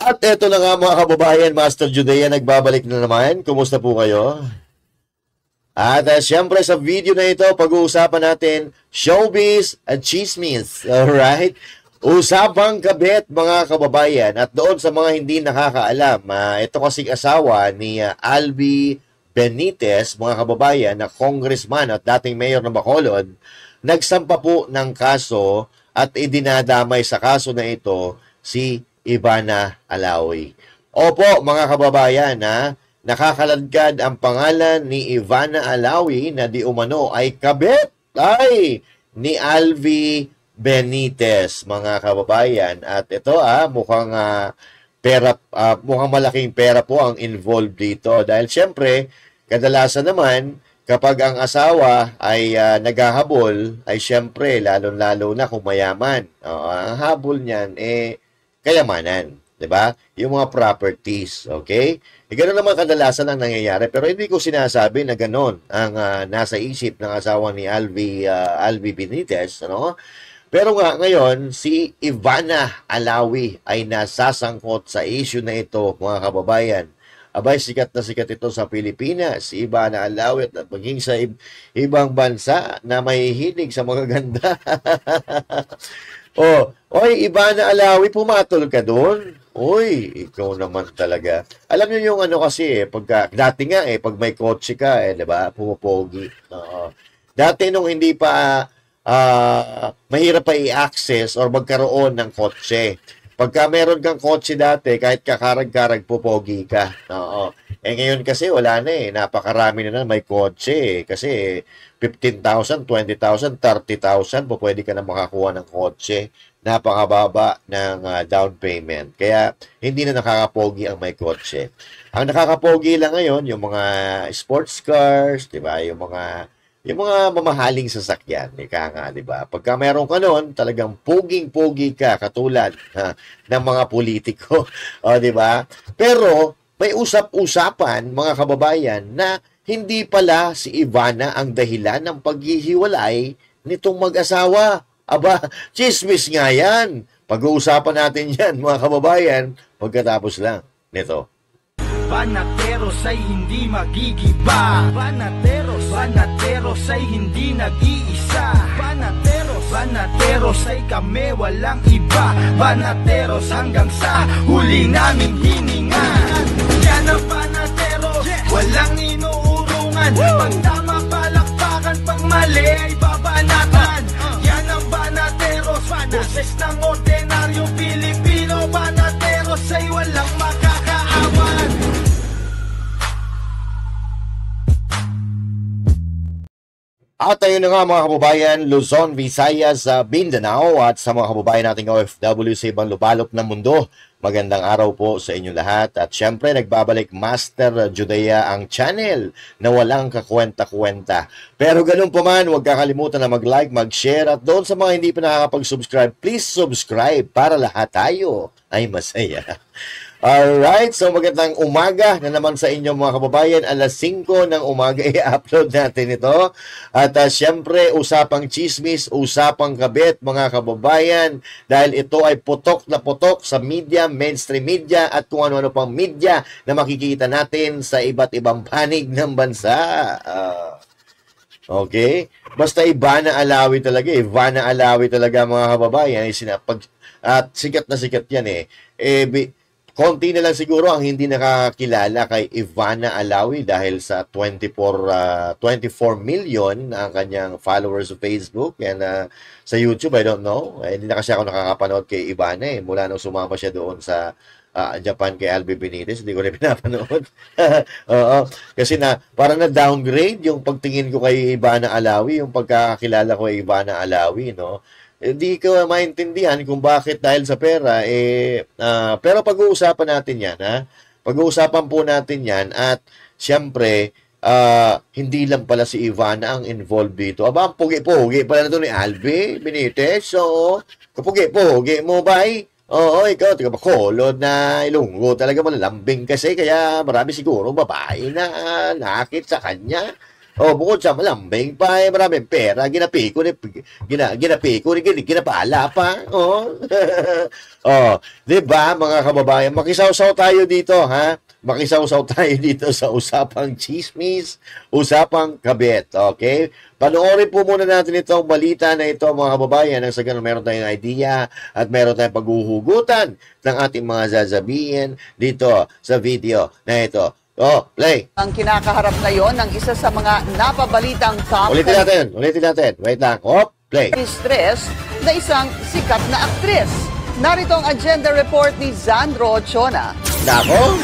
At eto na nga mga kababayan, Master Judea, nagbabalik na naman. Kumusta po kayo? At syempre sa video na ito, pag-uusapan natin showbiz at chismis. Alright? Usapang kabit mga kababayan. At doon sa mga hindi nakakaalam, ito kasing asawa ni Alvi Benitez, mga kababayan, na congressman at dating mayor ng Bacolod, nagsampa po ng kaso at idinadamay sa kaso na ito si Ivana Alawi. Opo mga kababayan, nakakaladkad ang pangalan ni Ivana Alawi na di umano ay kabit ni Alvi Benitez, mga kababayan. At ito mukhang mukhang malaking pera po ang involved dito dahil syempre kadalasan naman kapag ang asawa ay naghahabol ay syempre lalo-lalo na kung mayaman. Ang habol niyan kayamanan, 'di ba? Yung mga properties, okay? Ganoon naman kadalasan ang nangyayari, pero hindi ko sinasabi na ganoon ang nasa isip ng asawa ni Alvi Benitez, ano? Pero nga ngayon, si Ivana Alawi ay nasasangkot sa issue na ito, mga kababayan. Abay, sikat na sikat ito sa Pilipinas, si Ivana Alawi, at maging sa ibang bansa na may hilig sa mga ganda. Oy, Ivana Alawi, pumatol ka doon. Oy, ikaw naman talaga. Alam niyo yung ano kasi, dati nga pag may kotse ka, 'di ba? Pumopogi. Dati nung hindi pa mahirap pa i-access or magkaroon ng kotse. Pagka meron kang kotse dati, kahit kakarag-karag pupogi ka. Ngayon kasi wala na napakarami na may kotse kasi 15,000, 20,000, 30,000 po pwede ka na makakuha ng kotse. Napakababa ng down payment. Kaya hindi na nakakapogi ang may kotse. Ang nakakapogi lang ngayon yung mga sports cars, 'di ba? Yung mga mamahaling sasakyan, ika nga, 'di ba? Pagka meron ka noon, talagang poging-pogi ka katulad ng mga politiko, 'di ba? Pero may usap-usapan mga kababayan na hindi pala si Ivana ang dahilan ng paghihiwalay nitong mag-asawa. Aba, chismis nga yan. Pag-uusapan natin yan, mga kababayan, pagkatapos lang nito. Banateros ay hindi magigiba. Banateros ay hindi nag-iisa. Banateros ay kami walang iba. Banateros hanggang sa huli naming hininga. Yan ang banateros, walang inuurungan. Pag tama palakpakan, pag mali ay babanatan. Yan ang banateros, boses ng ordinaryong Pilipino. Banateros ay walang makakaawan. At ayun na nga mga kababayan, Luzon, Visayas, Mindanao at sa mga kababayan nating OFW sa ibang lubalok ng mundo. Magandang araw po sa inyong lahat. At syempre nagbabalik Master Judea ang channel na walang kakwenta-kwenta. Pero ganun pa man, huwag kakalimutan na mag-like, mag-share at doon sa mga hindi pa nakakapag-subscribe, please subscribe para lahat tayo ay masaya. Alright, so magandang umaga na naman sa inyo mga kababayan. Alas 5 ng umaga i-upload natin ito. At syempre, usapang chismis, usapang kabit mga kababayan. Dahil ito ay putok na putok sa media, mainstream media at kung ano-ano pang media na makikita natin sa iba't ibang panig ng bansa. Okay? Basta Ivana Alawi talaga. Ivana Alawi talaga mga kababayan. At sikat na sikat yan konti na lang siguro ang hindi nakakilala kay Ivana Alawi dahil sa 24 million ang kanyang followers sa Facebook and sa YouTube, I don't know. Hindi na kasi ako nakakapanood kay Ivana mula nung sumama siya doon sa Japan kay Alvi Benitez, hindi ko rin pinapanood. Kasi parang na-downgrade yung pagtingin ko kay Ivana Alawi, yung pagkakakilala ko kay Ivana Alawi, no? Hindi ko maintindihan kung bakit dahil sa pera pero pag-uusapan natin 'yan, Pag-uusapan po natin 'yan at siyempre hindi lang pala si Ivana ang involved dito. Aba, ang pugi-pugi pala nito ni Alvi Benitez. So, kapugi-pugi mo ba? Oo, ikaw, taga Bacolod na Ilonggo, talaga malalambing kasi kaya marami siguro babae na nakit sa kanya. Oh, bukod sa malambing pa, maraming pera, ginapi ko ni ginapala pa. Oh. Oh, 'di ba mga kababayan, makisawsaw tayo dito, ha? Makisawsaw tayo dito sa usapang chismis, usapang kabit, okay? Panoorin po muna natin itong balita na ito mga kababayan nang sa ganun meron tayong idea at meron tayong paghuhugutan ng ating mga sasabihin dito sa video na ito. Oh, play. Ang kinakaharap ngayon ng isa sa mga napabalitang top Ulitin natin. Wait lang. Oh, play. stress na isang sikat na aktres. Narito ang agenda report ni Zandro Chona. Nako.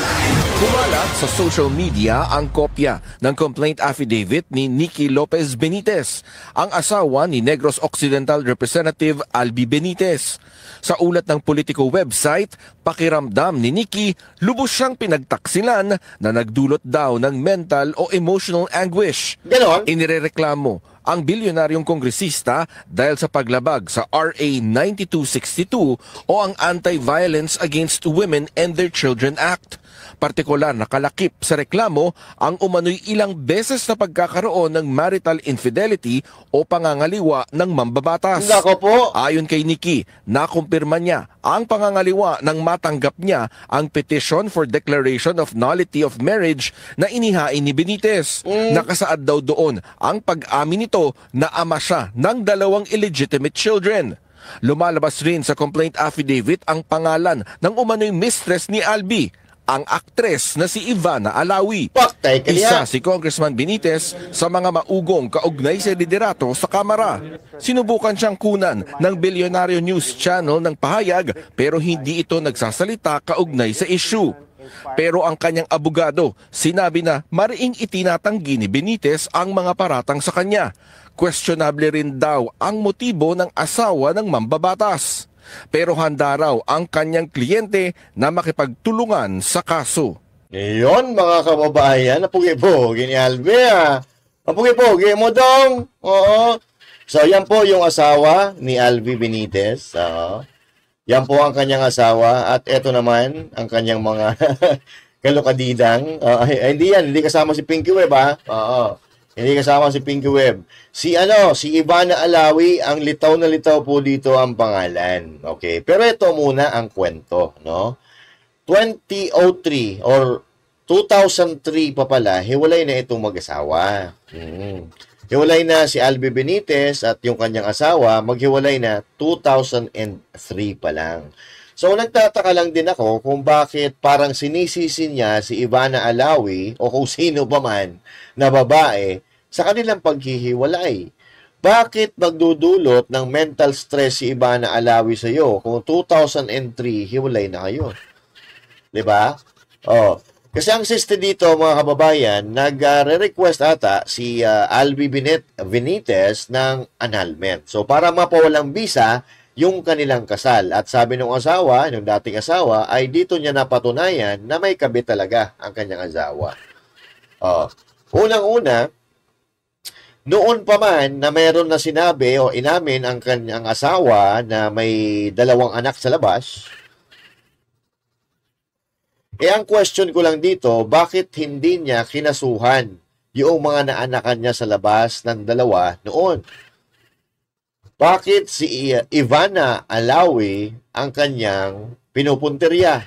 Kumalat sa social media ang kopya ng complaint affidavit ni Nikki Lopez Benitez, ang asawa ni Negros Occidental Representative Albi Benitez. Sa ulat ng Politico website, pakiramdam ni Nikki, lubos siyang pinagtaksilan na nagdulot daw ng mental o emotional anguish. Ganon. Inirereklamo ang bilyonaryong kongresista dahil sa paglabag sa RA 9262 o ang Anti-Violence Against Women and Their Children Act. Partikular na kalakip sa reklamo ang umano'y ilang beses na pagkakaroon ng marital infidelity o pangangaliwa ng mambabatas. Nako po. Ayon kay Nikki, nakumpirma niya ang pangangaliwa nang matanggap niya ang petition for declaration of nullity of marriage na inihain ni Benitez. Nakasaad daw doon ang pag-amin nito na ama siya ng 2 illegitimate children. Lumalabas rin sa complaint affidavit ang pangalan ng umano'y mistress ni Albi, ang aktres na si Ivana Alawi. Paktay ka niya. Isa si Congressman Benitez sa mga maugong kaugnay sa liderato sa Kamara. Sinubukan siyang kunan ng Bilyonaryo News Channel ng pahayag pero hindi ito nagsasalita kaugnay sa issue. Pero ang kanyang abogado, sinabi na mariing itinatanggi ni Benitez ang mga paratang sa kanya. Questionable rin daw ang motibo ng asawa ng mambabatas. Pero handa raw ang kanyang kliyente na makipagtulungan sa kaso. Ngayon mga kababayan, napugi-pugi ni Albi, ha? Napugi-pugi mo dong. Oo. So yan po yung asawa ni Albi Benitez. Yan po ang kanyang asawa at eto naman ang kanyang mga kalukadidang. Hindi kasama si Pinky Web, ha? Oo. Hindi kasama si Pinky Web. Si Ivana Alawi, ang litaw na litaw po dito ang pangalan. Okay, pero ito muna ang kwento, no? 2003 or 2003 pa pala, hiwalay na itong mag-asawa. Hiwalay na si Albi Benitez at yung kanyang asawa, maghiwalay na 2003 pa lang. So, nagtataka lang din ako kung bakit parang sinisisi niya si Ivana Alawi o kung sino pa man na babae sa kanilang paghihiwalay. Bakit magdudulot ng mental stress si Ivana Alawi sa iyo kung 2003 hiwalay na kayo? 'Di ba? Oh, kasi ang siste dito mga kababayan, nagre-request ata si Albi Benitez ng annulment. So para mapawalang bisa yung kanilang kasal. At sabi ng asawa, yung dating asawa, ay dito niya napatunayan na may kabit talaga ang kanyang asawa. Oh, unang-una, noon pa man na mayroon na sinabi o inamin ang kanyang asawa na may 2 anak sa labas, ang question ko lang dito, bakit hindi niya kinasuhan yung mga naanakan niya sa labas ng 2 noon? Bakit si Ivana Alawi ang kanyang pinupunteriya?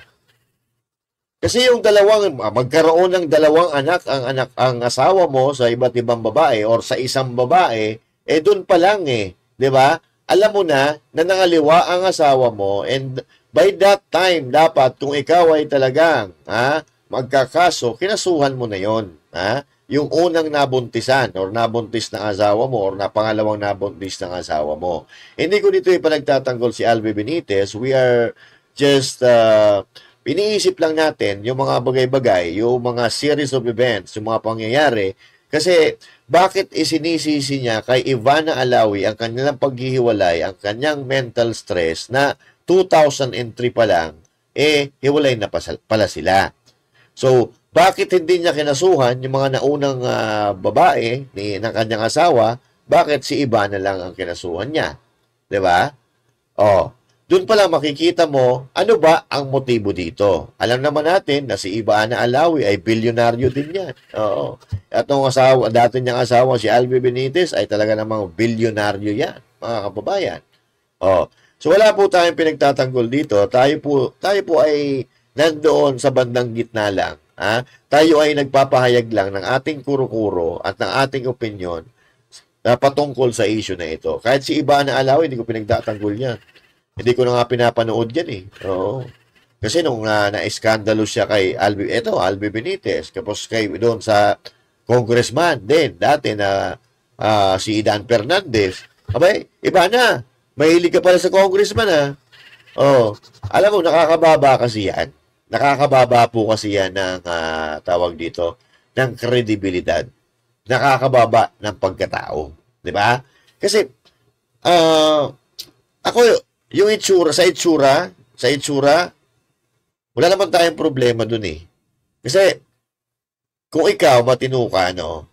Kasi yung magkaroon ng 2 anak ang asawa mo sa iba't ibang babae or sa isang babae, doon pa lang 'di ba? Alam mo na nangaliwa ang asawa mo and by that time dapat kung ikaw ay talagang magkakaso, kinasuhan mo na 'yon, yung unang nabuntisan or nabuntis ng asawa mo or pangalawang nabuntis ng asawa mo. Hindi ko dito ipinagtatanggol si Albi Benitez. We are just iniisip lang natin yung mga bagay-bagay, yung mga series of events, yung mga pangyayari. Kasi bakit isinisisi niya kay Ivana Alawi ang kanilang paghihiwalay, ang kanyang mental stress na 2003 pa lang, hiwalay na pala sila. So, bakit hindi niya kinasuhan yung mga naunang babae ng kanyang asawa? Bakit si Ivana lang ang kinasuhan niya? 'Di ba? Oh, Doon pa lang makikita mo, ano ba ang motibo dito? Alam naman natin na si Ivana Alawi ay bilyonaryo din yan. Oo. At ang asawa, dati niyang asawa, si Alvin Benitez, ay talaga namang bilyonaryo yan, mga kababayan. Oh. So wala po tayong pinagtatanggol dito. Tayo po ay nandoon sa bandang gitna lang. Ha? Tayo ay nagpapahayag lang ng ating kuro-kuro at ng ating opinion na patungkol sa issue na ito. Kahit si Ivana Alawi, hindi ko pinagtatanggol yan. Hindi ko na nga pinapanood yan eh. Oo. Kasi nung na-eskandalo siya kay Alvin Benitez, tapos kay doon sa congressman din, dati na si Dan Fernandez, abay, iba na. Mahilig ka pala sa congressman ha. Oh, alam mo, nakakababa kasi yan. Nakakababa po kasi yan ng tawag dito, ng kredibilidad. Nakakababa ng pagkatao. Di ba? Kasi, ako, yung sa itsura, wala naman tayong problema dun eh. Kasi, kung ikaw matino ka, no,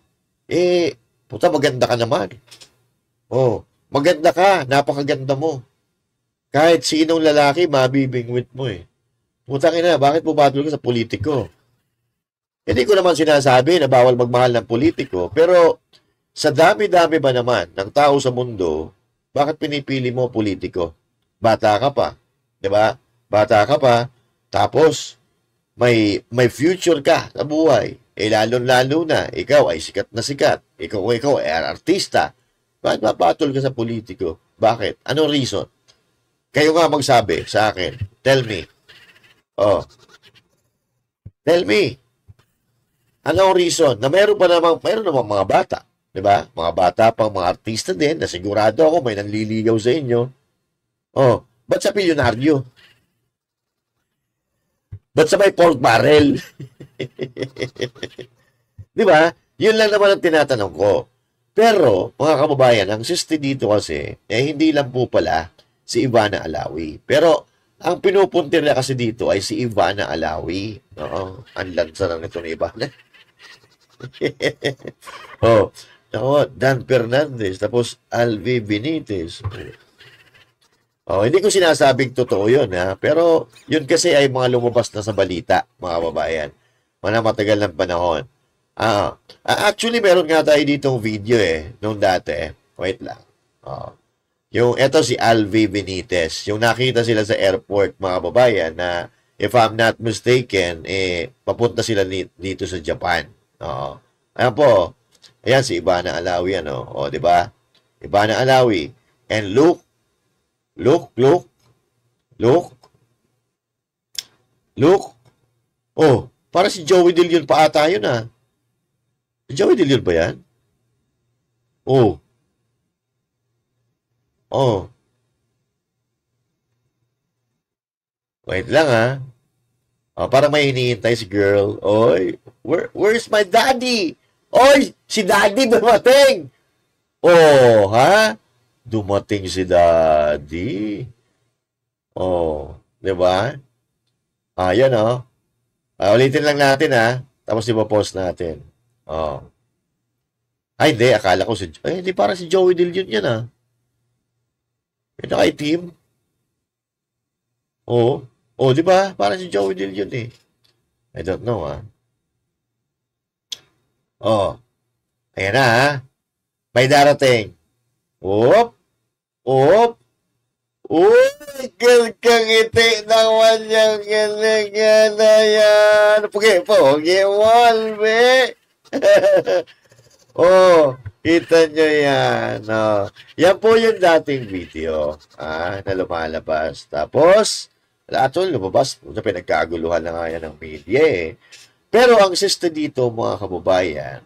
puta, maganda ka naman. Oh, maganda ka, napakaganda mo. Kahit sinong lalaki, mabibingwit mo eh. Putang ina, bakit pumatol ka sa politiko? Hindi ko naman sinasabi na bawal magmahal ng politiko, pero sa dami-dami ba naman ng tao sa mundo, bakit pinipili mo politiko? Bata ka pa, 'di ba? Bata ka pa, tapos may future ka sa buhay. Lalo-lalo na ikaw ay sikat na sikat. Ikaw ay artista. Bakit mapatol ka sa politiko? Bakit? Anong reason? Kayo nga magsabi sa akin. Tell me. Oh. Tell me. Anong reason? Na meron namang mga bata, 'di ba? Mga bata pang mga artista din na sigurado ako may nanliligaw sa inyo. Oh, ba't sa bilyonaryo? Ba't sa may pork barrel? Di ba? Yun lang naman ang tinatanong ko. Pero, mga kababayan, ang siste dito kasi, hindi lang po pala si Ivana Alawi. Pero, ang pinupuntir na kasi dito ay si Ivana Alawi. Oo, ang lansa lang ito ni Ivana. Oh, ako, Dan Fernandez, tapos Alvin Benitez. Oh, hindi ko sinasabing totoo yun, ha? Pero yun kasi ay mga lumabas na sa balita, mga babayan. Mga matagal ng panahon. Actually, meron nga tayo ditong video nung dati. Wait lang. Eto si Alvin Benitez. Yung nakita sila sa airport, mga babayan, na if I'm not mistaken, papunta sila dito sa Japan. Ayan po. Ayan si Ivana Alawi, ano? O, di ba? Ivana Alawi. And look. Oh, para si Joey De Leon pa ata yun, ha? Si Joey De Leon ba yan? Oh. Oh. Wait lang, ha? Oh, parang may hinihintay si girl. Oy, where's my daddy? Oy, si daddy dumating. Oh, ha? Dumating si daddy. Oh, di ba? Yan, oh. Ulitin lang natin, ha? Tapos ipopost natin. Oh. Ay, hindi. Akala ko hindi para si Joey De Leon yan, ha? Ito kay team. Oh. Oh, di ba? Para si Joey De Leon, eh. I don't know, ha? Oh. Ayan na, ha? May darating. Oop! Uy! Kangiti naman yung ganyan na yan. Pogi, walbe. Oh, kita nyo yan. Oh. Yan po yung dating video na lumalabas. Tapos, lumabas. Pinagkaguluhan na nga yan ng media eh. Pero ang siste dito, mga kababayan,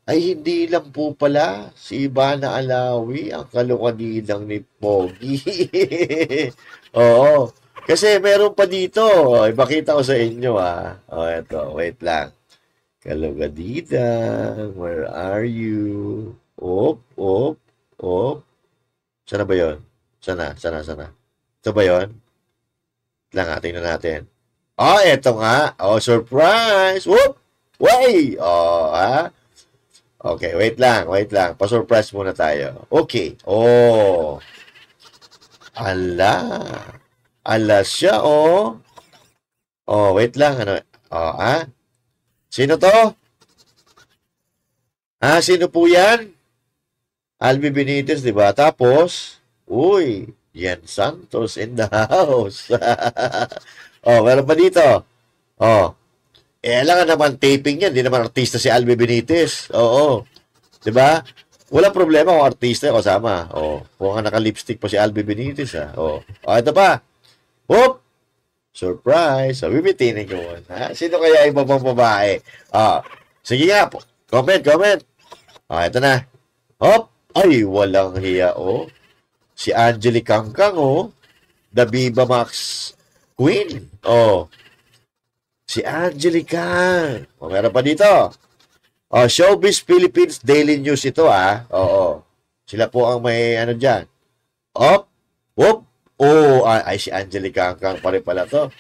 ay hindi lang po pala si Ivana Alawi ang kalukanidang ni Pogi. Oo. Kasi meron pa dito. Ipakita ko sa inyo, ha. Eto. Wait lang. Kalukanidang. Where are you? Op. Sana ba yun? Sana. Ito ba yun? Tingnan natin. Eto nga. Surprise! Whoop! Way! ha? Okay, wait lang. Pa-surprise muna tayo. Okay. Oh. Ala. Ala siya, oh. Oh, wait lang. Ano? Oh, Sino to? Sino po yan? Albi Benitez, di ba? Tapos, uy, Yen Santos in the house. Meron pa dito. Alam nga naman taping yan. Di naman artista si Albi Benitez. Oo. Di ba? Walang problema kung artista yung kasama. Kung naka-lipstick pa si Albi Benitez, ito pa. Whoop! Surprise! Bibitinin ko muna. Sino kaya yung ibang babae? Sige nga po. Comment. Ito na. Hop! Ay, walang hiya, Si Angelique Kangkang, The Viva Max Queen. Si Angelica. Meron pa dito. Showbiz Philippines Daily News ito, Sila po ang may ano dyan. Whoop! Ay, si Angelica Kangkang pa rin pala to.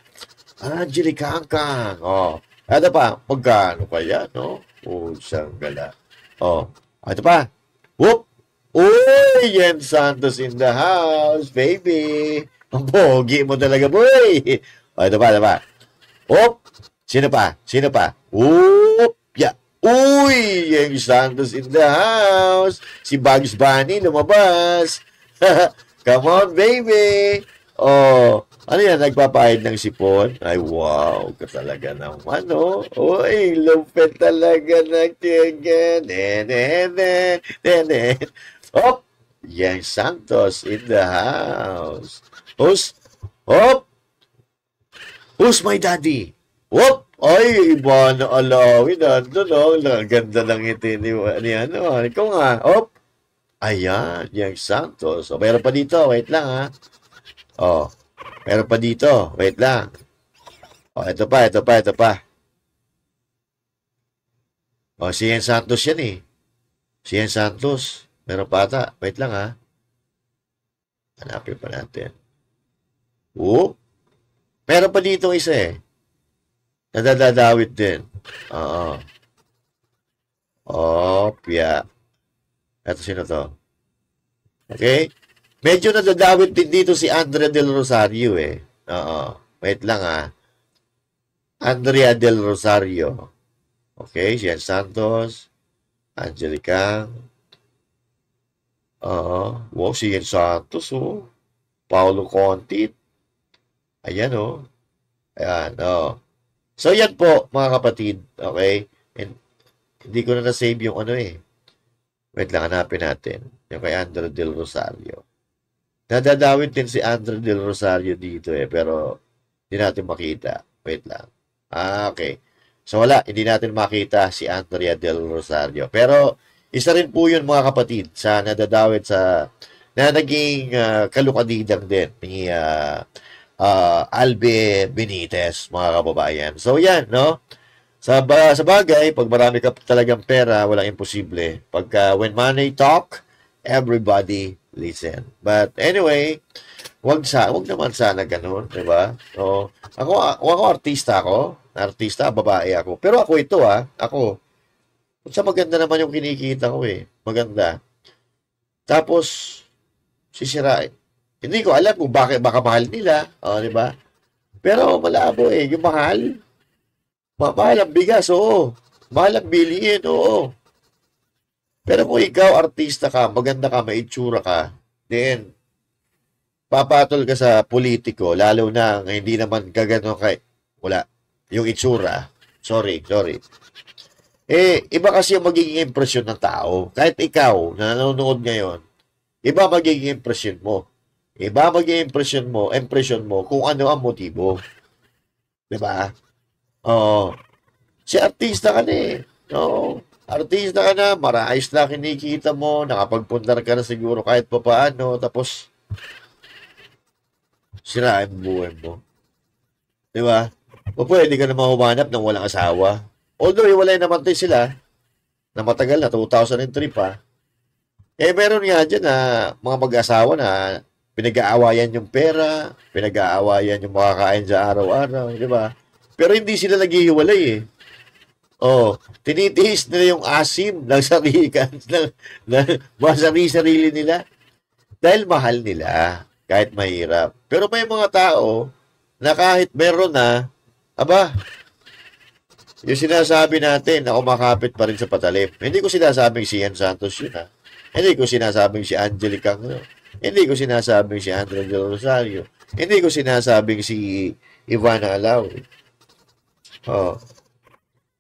Angelica Kangkang. Ito pa. Magkano pa yan, siyang gala. Ito pa. Whoop! Uy! Yen Santos in the house, baby. Ang pogi mo talaga, boy. Ito pa. Whoop! Sino pa? Whoop! Yeah. Uy! Yen Santos in the house. Si Bugs Bunny lumabas. Come on, baby! Ano yan? Nagpapahid ng sipon? Ay, wow! Ka talaga naman, Uy, lupit talaga ng tiyagan. Yang Santos in the house. Who's my daddy? Whoop! Ay, iba na alawin. Ang ganda ng ngiti ni Ikaw nga. Ayan, Yang Santos. Meron pa dito. Wait lang, meron pa dito. Wait lang. Ito pa. Si Yang Santos yan, eh. Si Yang Santos. Meron pa ata. Wait lang, Hanapin pa natin. Meron pa dito isa, eh. Nadadadawit din. Yeah. Ito sino to? Okay? Medyo nadadawit din dito si Andrea Del Rosario, eh. Wait lang, Andrea Del Rosario. Okay, Jen Santos. Angelica. Wow, si Jen Santos, Paolo Conti. Ayan, Ayan, So, yan po, mga kapatid. Okay? And, hindi ko na na-save yung Wait lang, hanapin natin. Yung kay Andrea Del Rosario. Nadadawit din si Andrea Del Rosario dito, pero hindi natin makita. Wait lang. Okay. So, wala. Hindi natin makita si Andrea Del Rosario. Pero, isa rin po yun, mga kapatid, sa nadadawit na naging kalukadidang din ni Albi Benitez, mga kababayan. So, yan, Sa bagay, pag marami ka talagang pera, walang imposible. Pagka when money talk, everybody listen. But anyway, wag naman sana ganun, di ba? So, ako artista ako. Artista, babae ako. Pero ako ito, ako. Sa maganda naman yung kinikita ko, Maganda. Tapos, sisirain. Hindi ko alam kung baka mahal nila. Di ba? Pero malabo, yung mahal. Mahal ang bigas, Mahal ang bilihin, Pero kung ikaw, artista ka, maganda ka, may itsura ka, then, papatol ka sa politiko, lalo na hindi naman gagano wala, yung itsura. Sorry. Iba kasi yung magiging impresyon ng tao. Kahit ikaw, na nanonood ngayon, iba magiging impresyon mo. Iba magiging impression mo kung ano ang motibo. Diba? Si artista ka na, artista ka na, marais na kinikita mo, nakapagpundar ka na siguro kahit pa paano, tapos, sirain buhay mo. Diba? O pwede ka na mahumanap ng walang asawa. Although, hiwalay naman tayo sila, na matagal na, 2003 pa. Meron nga dyan na mga mag-asawa na pinag-aawayan yung pera, pinag-aawayan yung makakain sa araw-araw, diba? Pero hindi sila naghihiwalay, tinitiis nila yung asim ng sarili nila dahil mahal nila. Dahil mahal nila. kahit mahirap. Pero may mga tao na kahit meron na, aba, yung sinasabi natin na kumakapit pa rin sa patalim. Hindi ko sinasabing si Ian Santos yun, ha? Hindi ko sinasabing si Angelica, hindi ko sinasabing si Andrew Del Rosario. Hindi ko sinasabing si Ivana Alaw. Oh.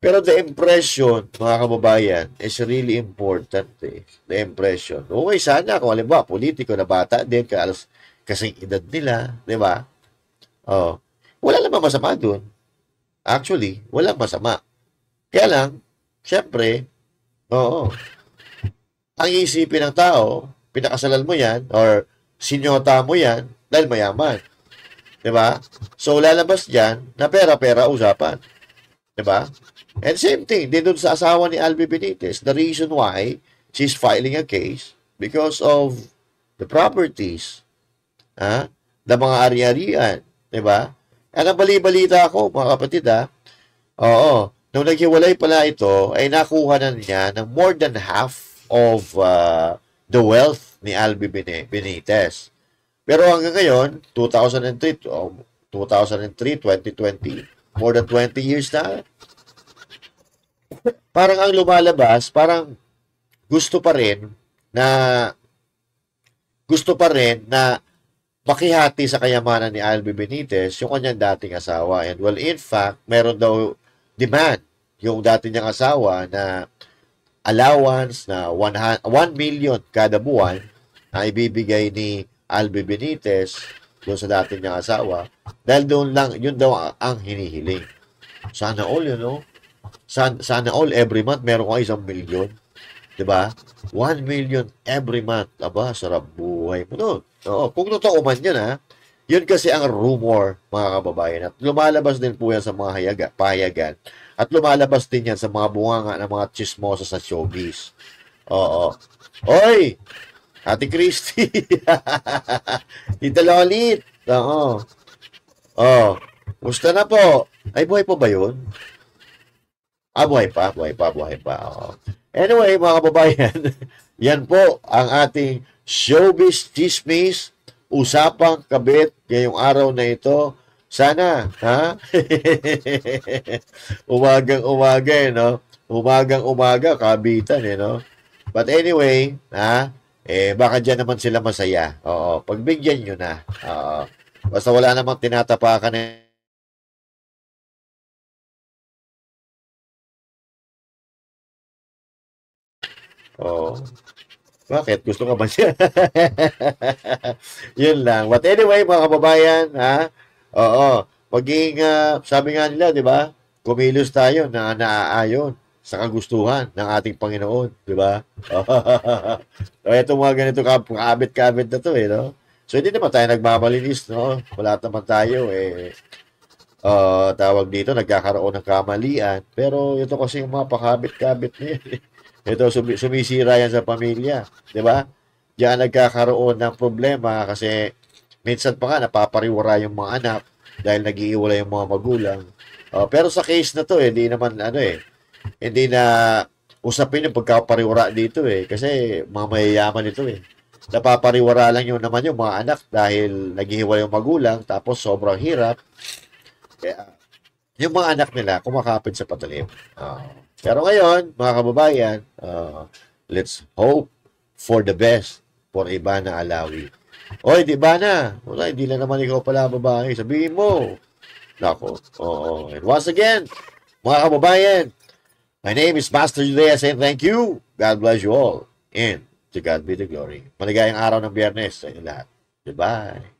Pero the impression, mga kababayan, is really important. The impression. Okay, sana kung halimbawa, politiko na bata din, kasing edad nila, di ba? Oh. Wala namang masama dun. Actually, walang masama. Kaya lang, syempre, oo, ang isipin ng tao, pinakasalan mo yan, or sinyota mo yan, dahil mayaman. Diba? So, lalabas dyan, na pera-pera usapan. Diba? And same thing, din dun sa asawa ni Albi Benitez, the reason why she's filing a case, because of the properties, the mga ari-arian. Diba? At ang bali-balita ako, mga kapatid, oo, nung naghiwalay pala ito, ay nakuha na niya ng more than half of the wealth ni Albi Benitez. Pero hanggang ngayon, 2003, 2020, more than 20 years na, parang ang lumalabas, parang gusto pa rin na makihati sa kayamanan ni Albi Benitez yung kanyang dating asawa. And well, in fact, meron daw demand yung dating niyang asawa na allowance na 1 million kada buwan na ibibigay ni Albi Benitez doon sa dating niyang asawa. Dahil doon lang, yun daw ang hinihiling. Sana all, sana all every month meron ka 1 million. Diba? 1 million every month. Aba, sarap buhay mo doon. Oo, kung totoo man yun, yun kasi ang rumor, mga kababayan. At lumalabas din po yan sa mga pahayagan. At lumalabas din yan sa mga bunganga ng mga chismosa sa showbiz. Oo. Oy! Ate Christy! Tita Lolit! Oo. Oh. Musta na po? Ay, buhay po ba yun? Buhay pa. Oo. Anyway, mga kababayan, yan po ang ating showbiz chismis, usapang kabit ngayong araw na ito. Sana, umagang-umaga, Umagang-umaga, kabitan, But anyway, baka dyan naman sila masaya. Oo, pagbigyan nyo na. Oo. Basta wala namang tinatapakan Oo. Bakit? Gusto ka ba siya? Yun lang. But anyway, mga kababayan, oo. Maging, sabi nga nila, di ba? Kumilos tayo na naaayon sa kagustuhan ng ating Panginoon, di ba? So, itong mga ganito kabit-kabit na to, no? So, hindi naman tayo nagmamalinis, no? Wala naman tayo, tawag dito, nagkakaroon ng kamalian. Pero ito kasi yung mga pakabit-kabit na yun. Ito, sumisira yan sa pamilya. Di ba? Diyan nagkakaroon ng problema kasi minsan pa nga napapariwara yung mga anak dahil nag-iiwala yung mga magulang. Pero sa case na to, hindi naman, hindi na usapin yung pagkapariwara dito, kasi mga mayayaman ito, Napapariwara lang yun naman yung mga anak dahil nag-iiwala yung magulang tapos sobrang hirap. Kaya, yung mga anak nila kumakapit sa patalim. Pero ngayon, mga kababayan, let's hope for the best for Ivana Alawi. Oy, di ba na? Wala, hindi lang naman ikaw pala babae. Sabihin mo. Nako. Oo. And once again, mga kababayan, my name is Pastor Judea saying thank you. God bless you all. And to God be the glory. Maligayang araw ng Biyernes sa inyo lahat. Goodbye.